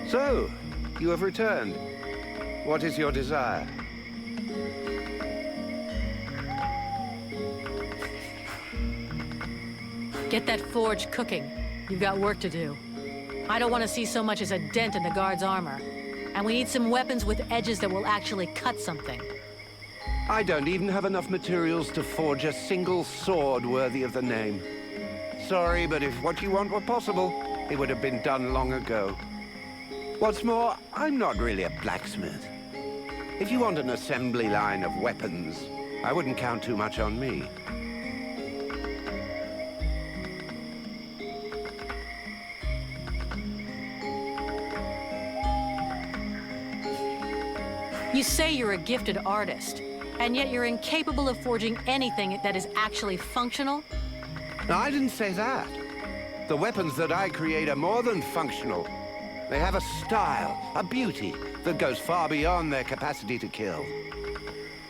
So, you have returned. What is your desire? Get that forge cooking. You've got work to do. I don't want to see so much as a dent in the guard's armor. And we need some weapons with edges that will actually cut something. I don't even have enough materials to forge a single sword worthy of the name. Sorry, but if what you want were possible, it would have been done long ago. What's more, I'm not really a blacksmith. If you want an assembly line of weapons, I wouldn't count too much on me. You say you're a gifted artist, and yet you're incapable of forging anything that is actually functional? No, I didn't say that. The weapons that I create are more than functional. They have a style, a beauty, that goes far beyond their capacity to kill.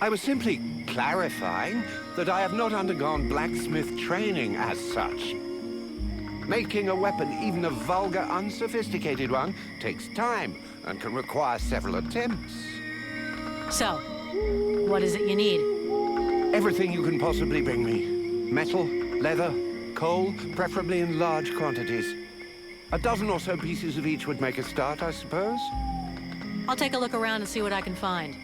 I was simply clarifying that I have not undergone blacksmith training as such. Making a weapon, even a vulgar, unsophisticated one, takes time and can require several attempts. So, what is it you need? Everything you can possibly bring me. Metal, leather, coal, preferably in large quantities. A dozen or so pieces of each would make a start, I suppose. I'll take a look around and see what I can find.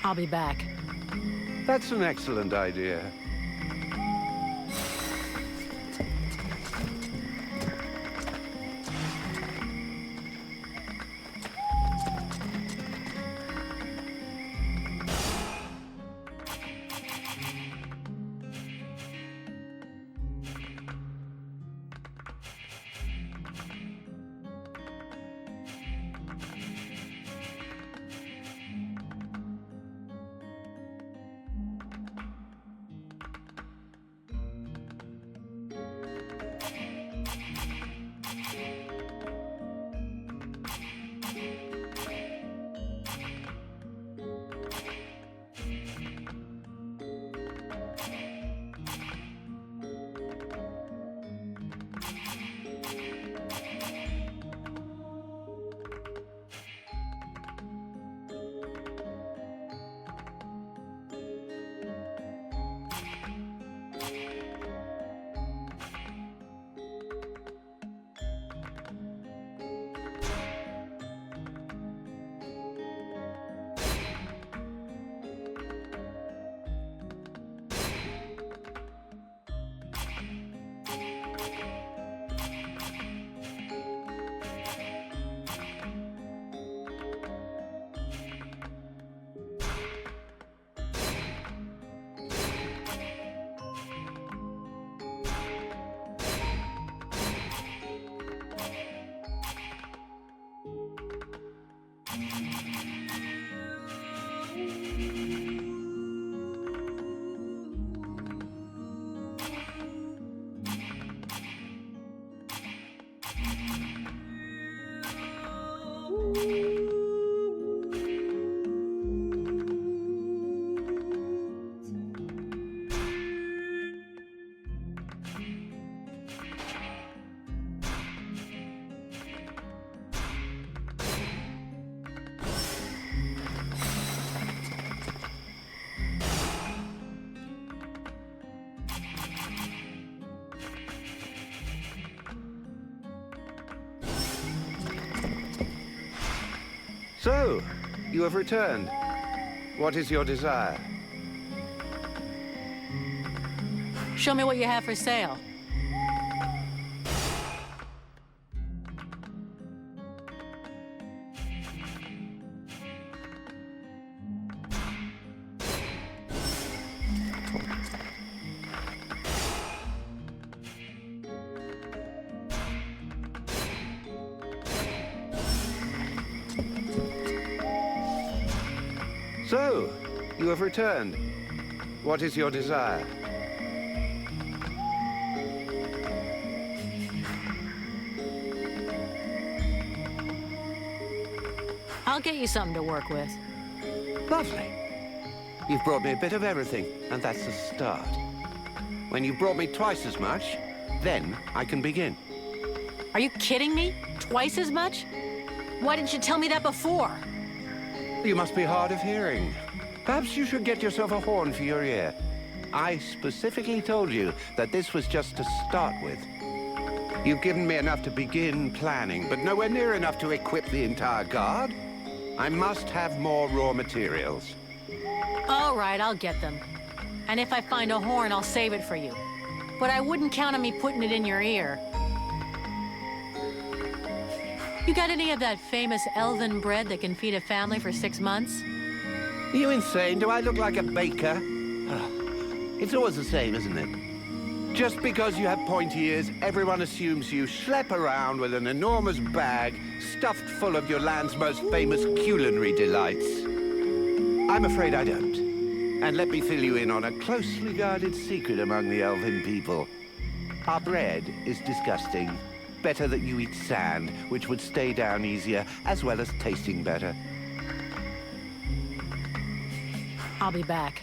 I'll be back. That's an excellent idea. So, you have returned. What is your desire? Show me what you have for sale. So, you have returned. What is your desire? I'll get you something to work with. Lovely. You've brought me a bit of everything, and that's a start. When you've brought me twice as much, Then I can begin. Are you kidding me? Twice as much? Why didn't you tell me that before? You must be hard of hearing. Perhaps you should get yourself a horn for your ear. I specifically told you that this was just to start with. You've given me enough to begin planning, but nowhere near enough to equip the entire guard. I must have more raw materials. All right, I'll get them. And if I find a horn, I'll save it for you. But I wouldn't count on me putting it in your ear. You got any of that famous elven bread that can feed a family for 6 months? Are you insane? Do I look like a baker? It's always the same, isn't it? Just because you have pointy ears, everyone assumes you schlep around with an enormous bag stuffed full of your land's most famous culinary delights. I'm afraid I don't. And let me fill you in on a closely guarded secret among the elven people. Our bread is disgusting. Better that you eat sand, which would stay down easier, as well as tasting better. I'll be back.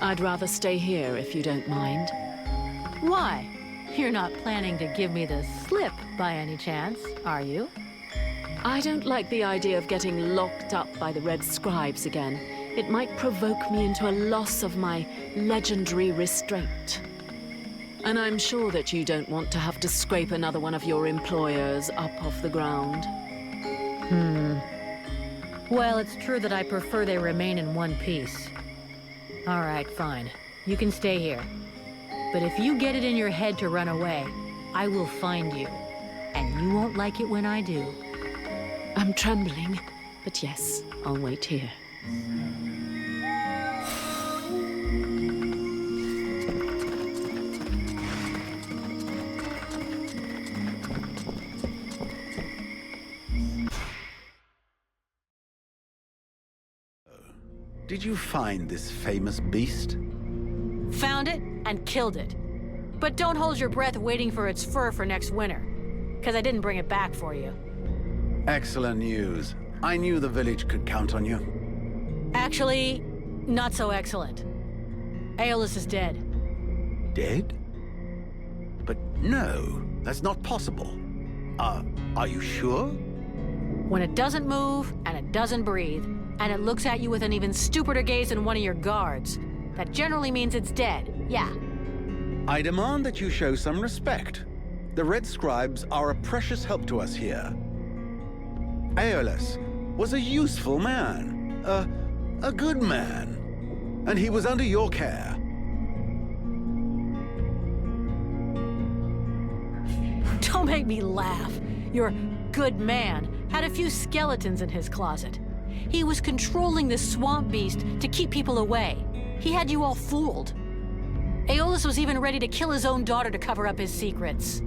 I'd rather stay here if you don't mind. Why? You're not planning to give me the slip by any chance, are you? I don't like the idea of getting locked up by the Red Scribes again. It might provoke me into a loss of my legendary restraint. And I'm sure that you don't want to have to scrape another one of your employers up off the ground. Well, it's true that I prefer they remain in one piece. All right, fine. You can stay here. But if you get it in your head to run away, I will find you. And you won't like it when I do. I'm trembling, but yes, I'll wait here. Did you find this famous beast? Found it and killed it. But don't hold your breath waiting for its fur for next winter. Because I didn't bring it back for you. Excellent news. I knew the village could count on you. Actually, not so excellent. Aeolus is dead. Dead? But no, that's not possible. Are you sure? When it doesn't move, and it doesn't breathe, and it looks at you with an even stupider gaze than one of your guards, that generally means it's dead, yeah. I demand that you show some respect. The Red Scribes are a precious help to us here. Aeolus was a useful man, a good man, and he was under your care. Don't make me laugh. Your good man had a few skeletons in his closet. He was controlling this swamp beast to keep people away. He had you all fooled. Aeolus was even ready to kill his own daughter to cover up his secrets.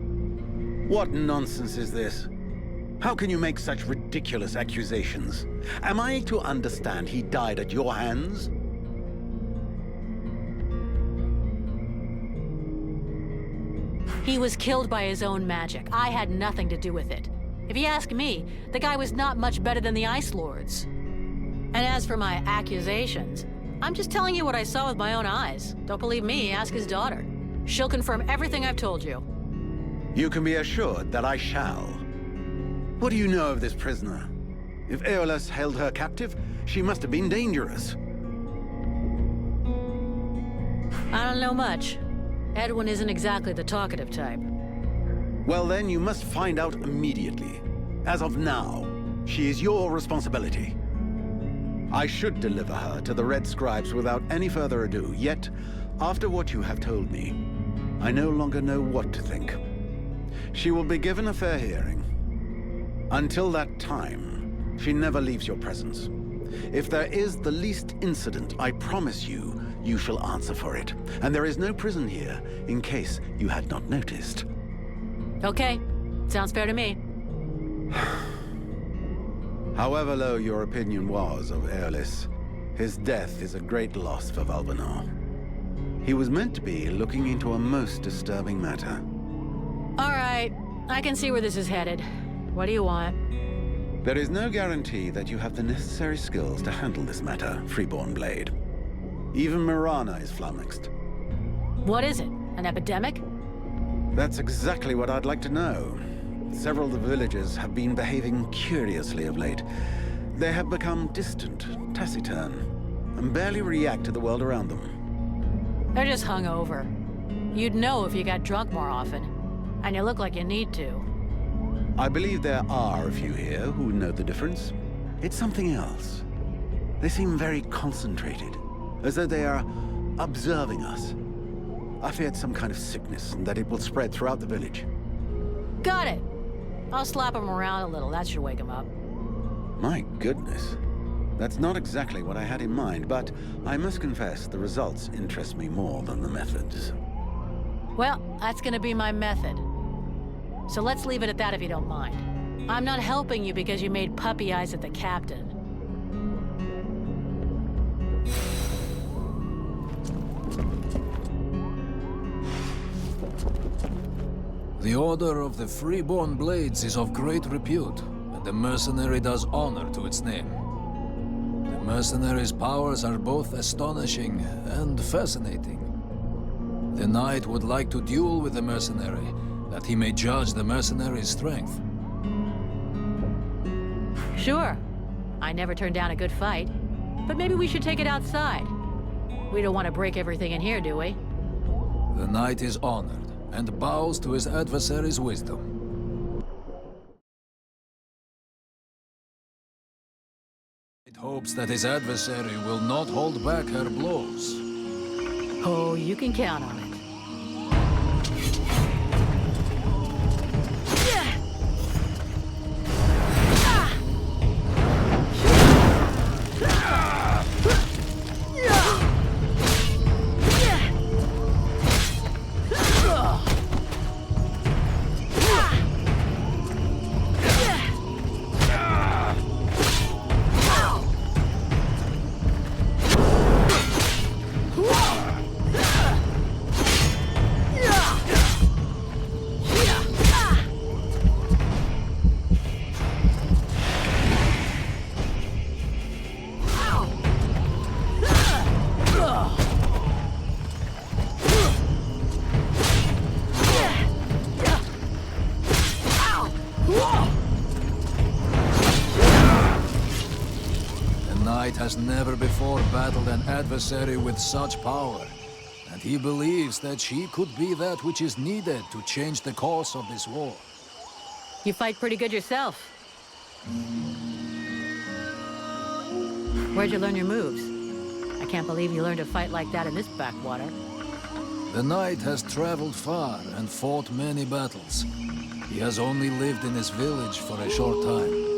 What nonsense is this? How can you make such ridiculous accusations? Am I to understand he died at your hands? He was killed by his own magic. I had nothing to do with it. If you ask me, the guy was not much better than the Ice Lords. And as for my accusations, I'm just telling you what I saw with my own eyes. Don't believe me, ask his daughter. She'll confirm everything I've told you. You can be assured that I shall. What do you know of this prisoner? If Aeolus held her captive, she must have been dangerous. I don't know much. Edwin isn't exactly the talkative type. Well then, you must find out immediately. As of now, she is your responsibility. I should deliver her to the Red Scribes without any further ado, yet, after what you have told me, I no longer know what to think. She will be given a fair hearing. Until that time, she never leaves your presence. If there is the least incident, I promise you, you shall answer for it. And there is no prison here, in case you had not noticed. Okay, sounds fair to me. However low your opinion was of Aeolus, his death is a great loss for Valvanor. He was meant to be looking into a most disturbing matter. All right, I can see where this is headed. What do you want? There is no guarantee that you have the necessary skills to handle this matter, Freeborn Blade. Even Mirana is flummoxed. What is it? An epidemic? That's exactly what I'd like to know. Several of the villagers have been behaving curiously of late. They have become distant, taciturn, and barely react to the world around them. They're just hungover. You'd know if you got drunk more often. And you look like you need to. I believe there are a few here who know the difference. It's something else. They seem very concentrated, as though they are observing us. I feared some kind of sickness and that it will spread throughout the village. Got it. I'll slap him around a little. That should wake him up. My goodness. That's not exactly what I had in mind, but I must confess the results interest me more than the methods. Well, that's gonna be my method. So let's leave it at that if you don't mind. I'm not helping you because you made puppy eyes at the captain. The Order of the Freeborn Blades is of great repute, and the mercenary does honor to its name. The mercenary's powers are both astonishing and fascinating. The knight would like to duel with the mercenary, that he may judge the mercenary's strength. Sure. I never turned down a good fight. But maybe we should take it outside. We don't want to break everything in here, do we? The knight is honored, and bows to his adversary's wisdom. It hopes that his adversary will not hold back her blows. Oh, you can count on it. Has never before battled an adversary with such power, and he believes that she could be that which is needed to change the course of this war. You fight pretty good yourself. Where'd you learn your moves? I can't believe you learned to fight like that in this backwater. The knight has traveled far and fought many battles. He has only lived in this village for a short time.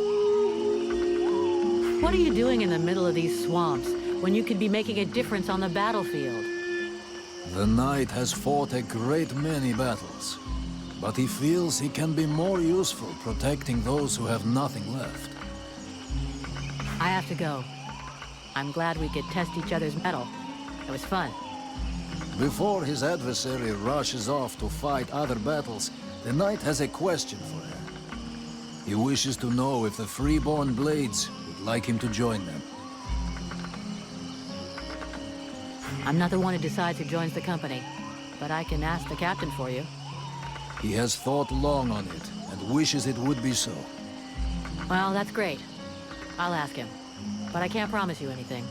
What are you doing in the middle of these swamps when you could be making a difference on the battlefield? The knight has fought a great many battles, but he feels he can be more useful protecting those who have nothing left. I have to go. I'm glad we could test each other's mettle. It was fun. Before his adversary rushes off to fight other battles, the knight has a question for her. He wishes to know if the Freeborn Blades like him to join them. I'm not the one who decides who joins the company, but I can ask the captain for you. He has thought long on it, and wishes it would be so. Well, that's great. I'll ask him, but I can't promise you anything.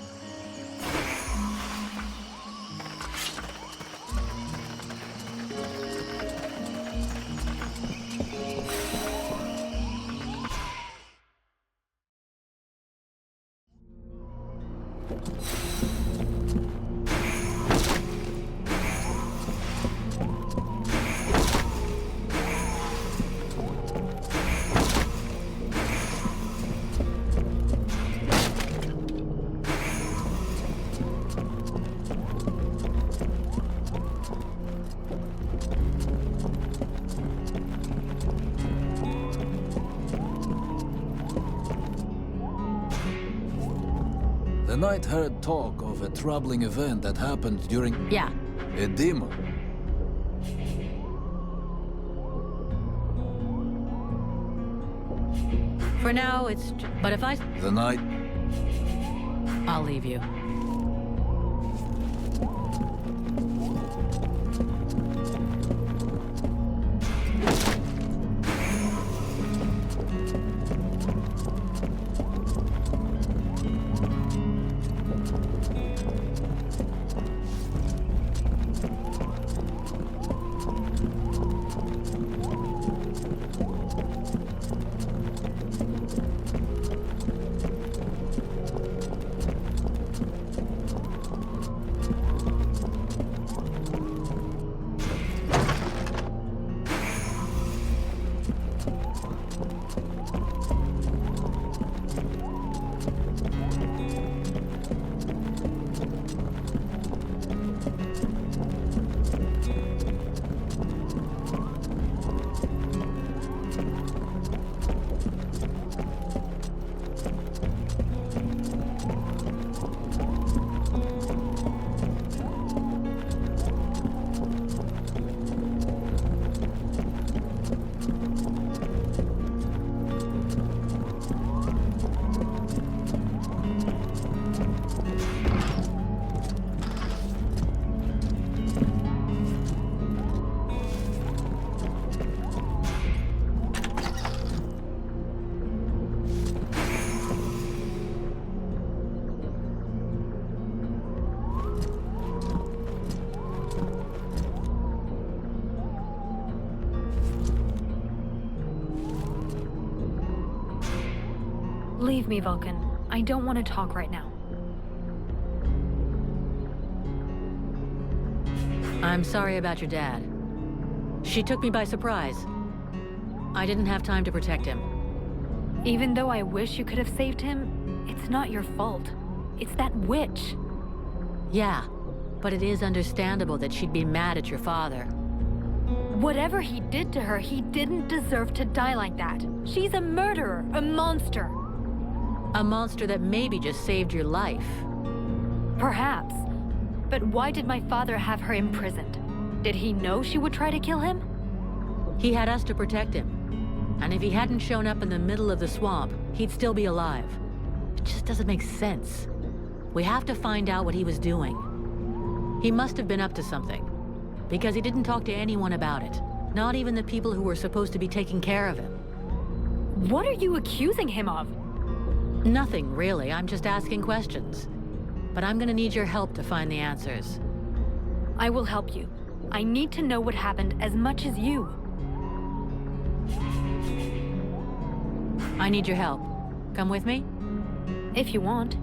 The knight heard talk of a troubling event that happened during Yeah. a demo. For now, but if The knight... I'll leave you. Leave me, Vulcan. I don't want to talk right now. I'm sorry about your dad. She took me by surprise. I didn't have time to protect him. Even though I wish you could have saved him, it's not your fault. It's that witch. Yeah, but it is understandable that she'd be mad at your father. Whatever he did to her, he didn't deserve to die like that. She's a murderer, a monster. A monster that maybe just saved your life. Perhaps. But why did my father have her imprisoned? Did he know she would try to kill him? He had us to protect him. And if he hadn't shown up in the middle of the swamp, he'd still be alive. It just doesn't make sense. We have to find out what he was doing. He must have been up to something. Because he didn't talk to anyone about it. Not even the people who were supposed to be taking care of him. What are you accusing him of? Nothing, really. I'm just asking questions. But I'm gonna need your help to find the answers. I will help you. I need to know what happened as much as you. I need your help. Come with me? If you want.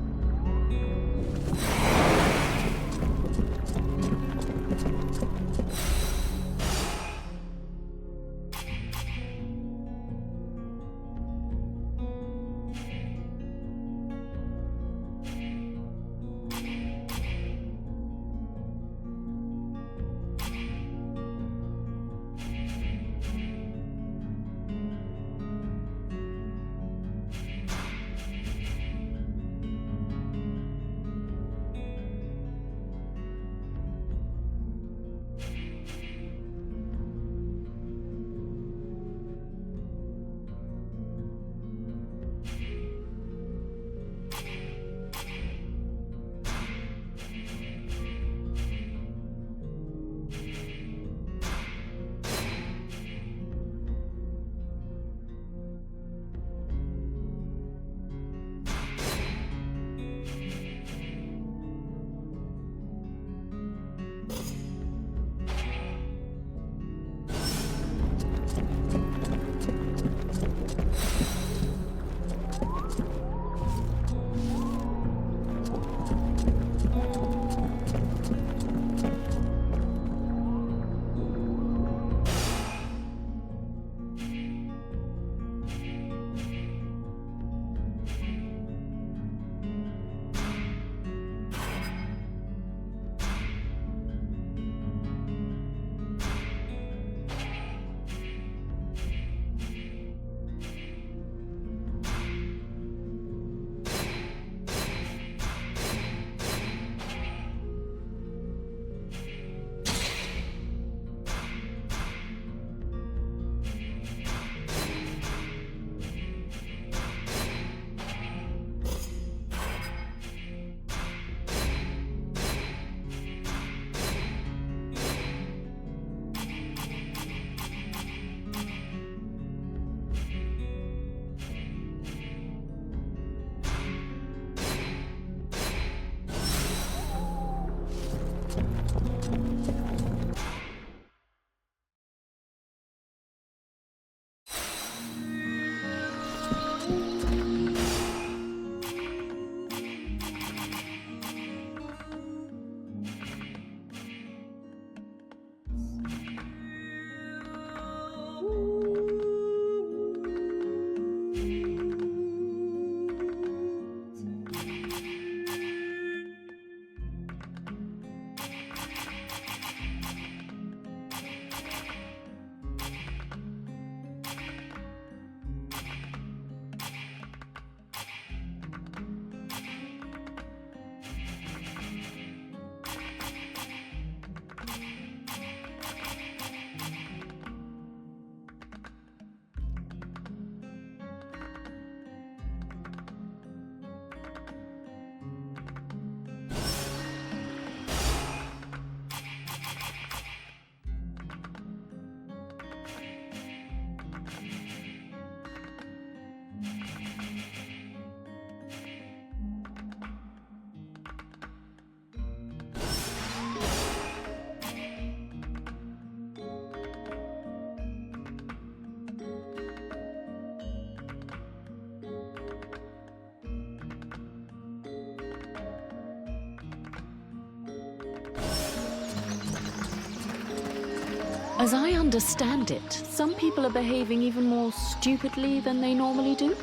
As I understand it, some people are behaving even more stupidly than they normally do.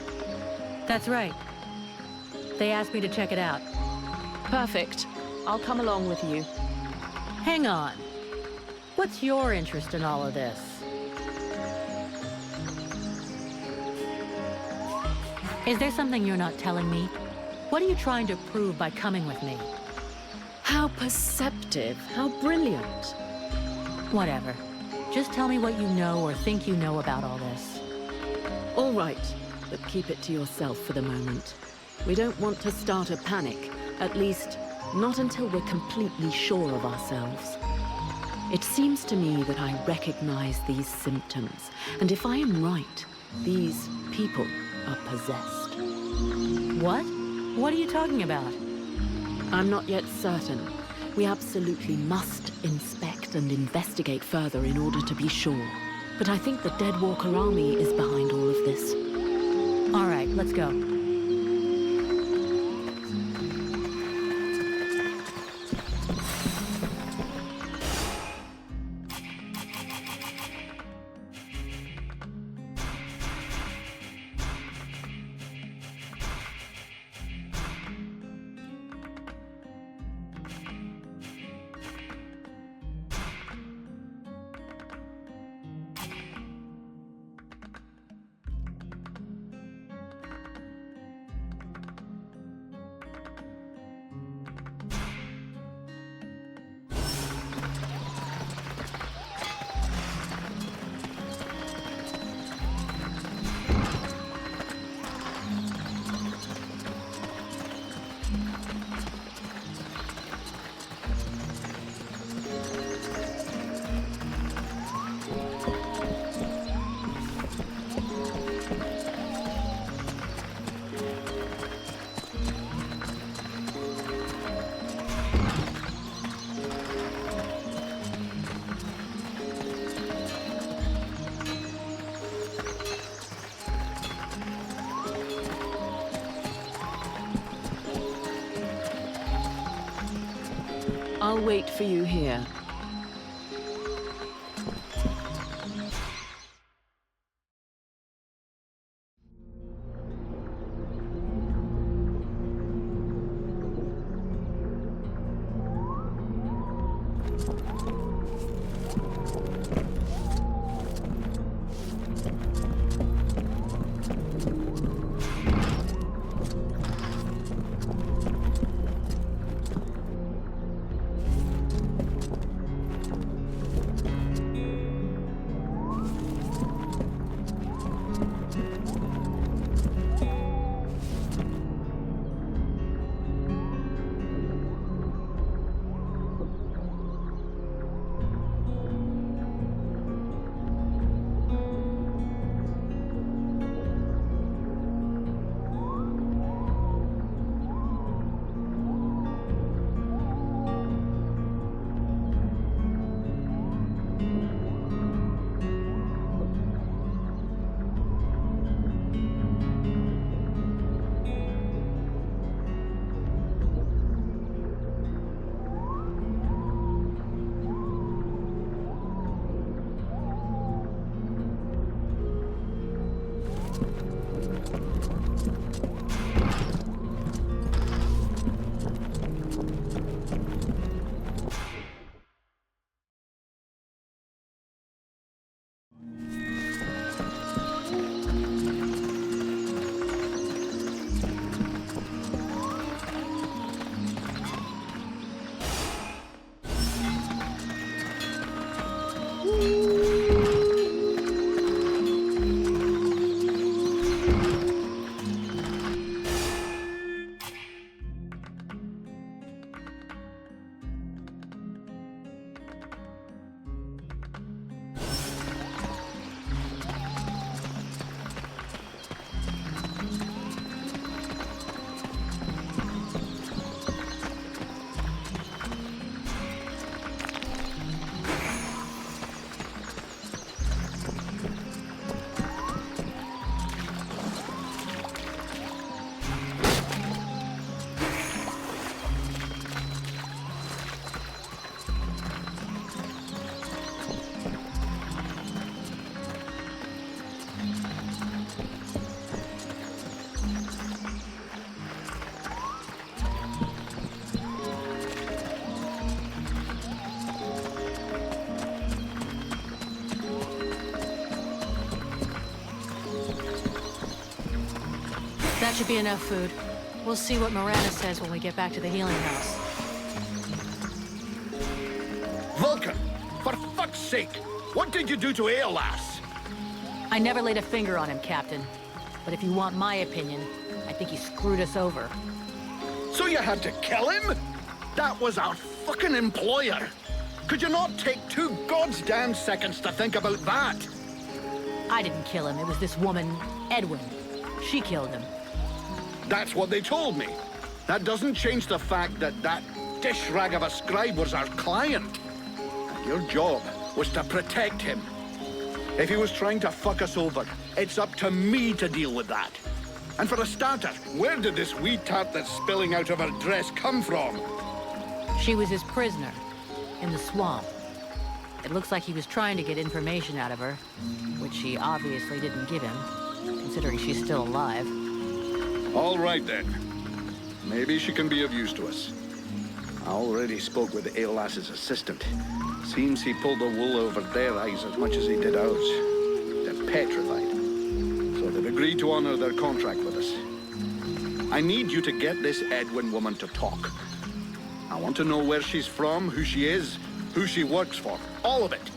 That's right. They asked me to check it out. Perfect. I'll come along with you. Hang on. What's your interest in all of this? Is there something you're not telling me? What are you trying to prove by coming with me? How perceptive, how brilliant. Whatever. Just tell me what you know or think you know about all this. All right, but keep it to yourself for the moment. We don't want to start a panic, at least not until we're completely sure of ourselves. It seems to me that I recognize these symptoms, and if I am right, these people are possessed. What? What are you talking about? I'm not yet certain. We absolutely must inspect and investigate further in order to be sure. But I think the Deadwalker army is behind all of this. All right, let's go. I'll wait for you here. should be enough food. We'll see what Miranda says when we get back to the healing house. Vulcan, for fuck's sake, what did you do to Aeolas? I never laid a finger on him, Captain. But if you want my opinion, I think he screwed us over. So you had to kill him? That was our fucking employer. Could you not take 2 goddamn seconds to think about that? I didn't kill him. It was this woman, Edwin. She killed him. That's what they told me. That doesn't change the fact that that dish rag of a scribe was our client. And your job was to protect him. If he was trying to fuck us over, it's up to me to deal with that. And for a starter, where did this wee tart that's spilling out of her dress come from? She was his prisoner, in the swamp. It looks like he was trying to get information out of her, which she obviously didn't give him, considering she's still alive. All right, then. Maybe she can be of use to us. I already spoke with Aeolas's assistant. Seems he pulled the wool over their eyes as much as he did ours. They're petrified. So they've agreed to honor their contract with us. I need you to get this Edwin woman to talk. I want to know where she's from, who she is, who she works for. All of it.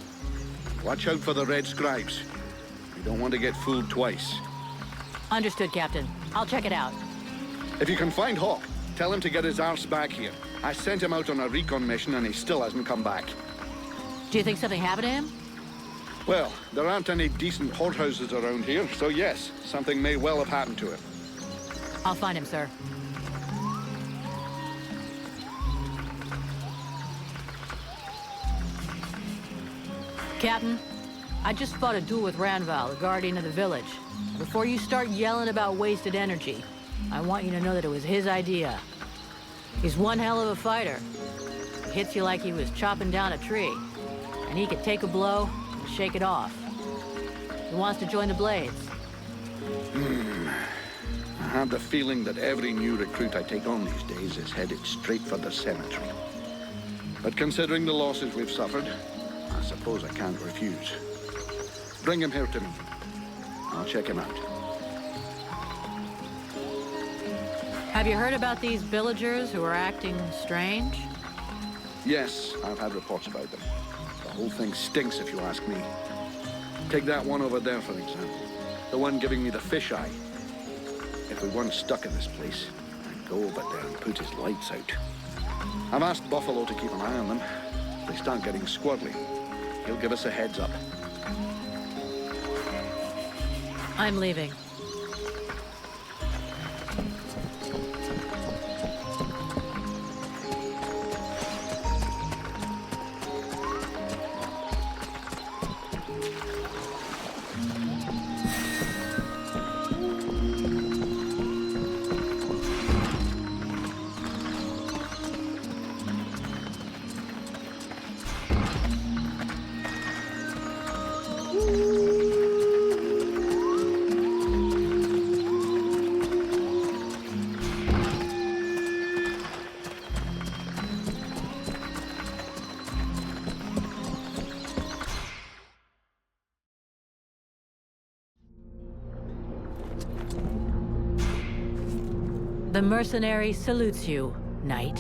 Watch out for the Red Scribes. You don't want to get fooled twice. Understood, Captain. I'll check it out. If you can find Hawk, tell him to get his arse back here. I sent him out on a recon mission and he still hasn't come back. Do you think something happened to him? Well, there aren't any decent whorehouses around here, so yes, something may well have happened to him. I'll find him, sir. Captain, I just fought a duel with Randval, the guardian of the village. Before you start yelling about wasted energy, I want you to know that it was his idea. He's one hell of a fighter. He hits you like he was chopping down a tree. And he could take a blow and shake it off. He wants to join the Blades. I have the feeling that every new recruit I take on these days is headed straight for the cemetery. But considering the losses we've suffered, I suppose I can't refuse. Bring him here to me. I'll check him out. Have you heard about these villagers who are acting strange? Yes, I've had reports about them. The whole thing stinks if you ask me. Take that one over there, for example. The one giving me the fisheye. If we weren't stuck in this place, I'd go over there and put his lights out. I've asked Buffalo to keep an eye on them. If they start getting squirrely, he'll give us a heads up. I'm leaving. The mercenary salutes you, knight.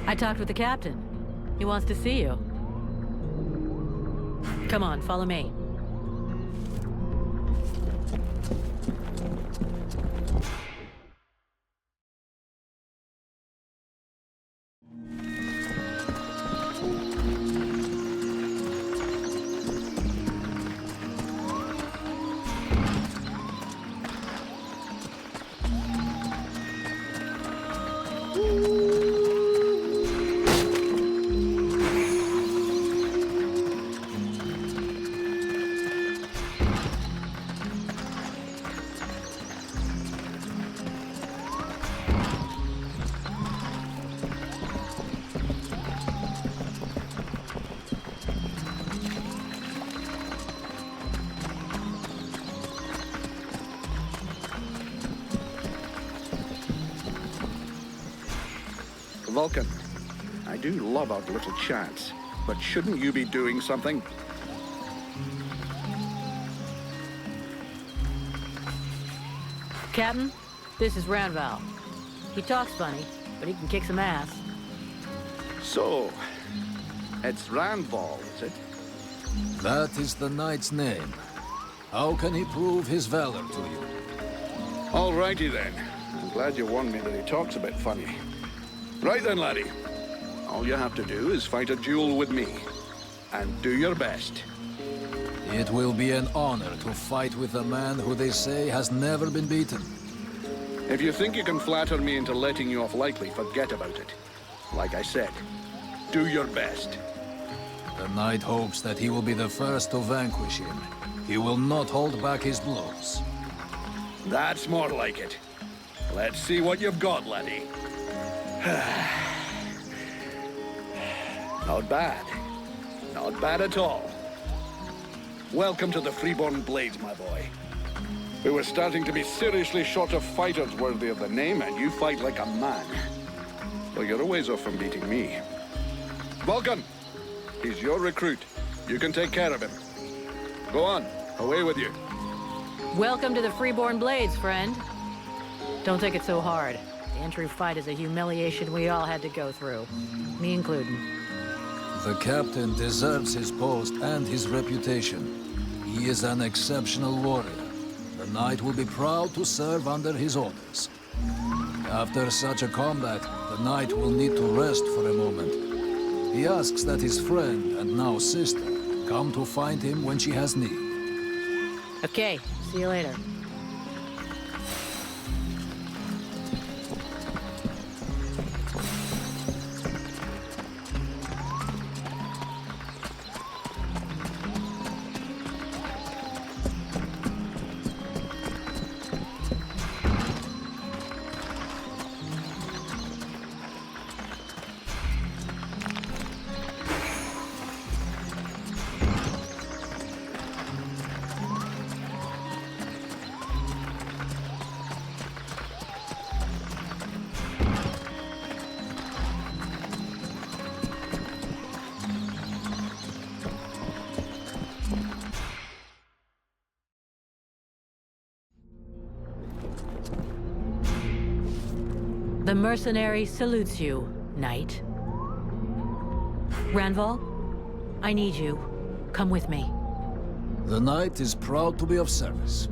I talked with the captain. He wants to see you. Come on, follow me. Vulcan, I do love our little chats, but shouldn't you be doing something? Captain, this is Randval. He talks funny, but he can kick some ass. So, it's Randval, is it? That is the knight's name. How can he prove his valor to you? Alrighty then. I'm glad you warned me that he talks a bit funny. Right then, laddie. All you have to do is fight a duel with me. And do your best. It will be an honor to fight with a man who they say has never been beaten. If you think you can flatter me into letting you off lightly, forget about it. Like I said, do your best. The knight hopes that he will be the first to vanquish him. He will not hold back his blows. That's more like it. Let's see what you've got, laddie. Not bad. Not bad at all. Welcome to the Freeborn Blades, my boy. We were starting to be seriously short of fighters worthy of the name, and you fight like a man. Well, you're a ways off from beating me. Vulcan, he's your recruit. You can take care of him. Go on, away with you. Welcome to the Freeborn Blades, friend. Don't take it so hard. The entry fight is a humiliation we all had to go through. Me including. The captain deserves his post and his reputation. He is an exceptional warrior. The knight will be proud to serve under his orders. After such a combat, the knight will need to rest for a moment. He asks that his friend, and now sister, come to find him when she has need. Okay, see you later. The mercenary salutes you, knight. Randval, I need you. Come with me. The knight is proud to be of service.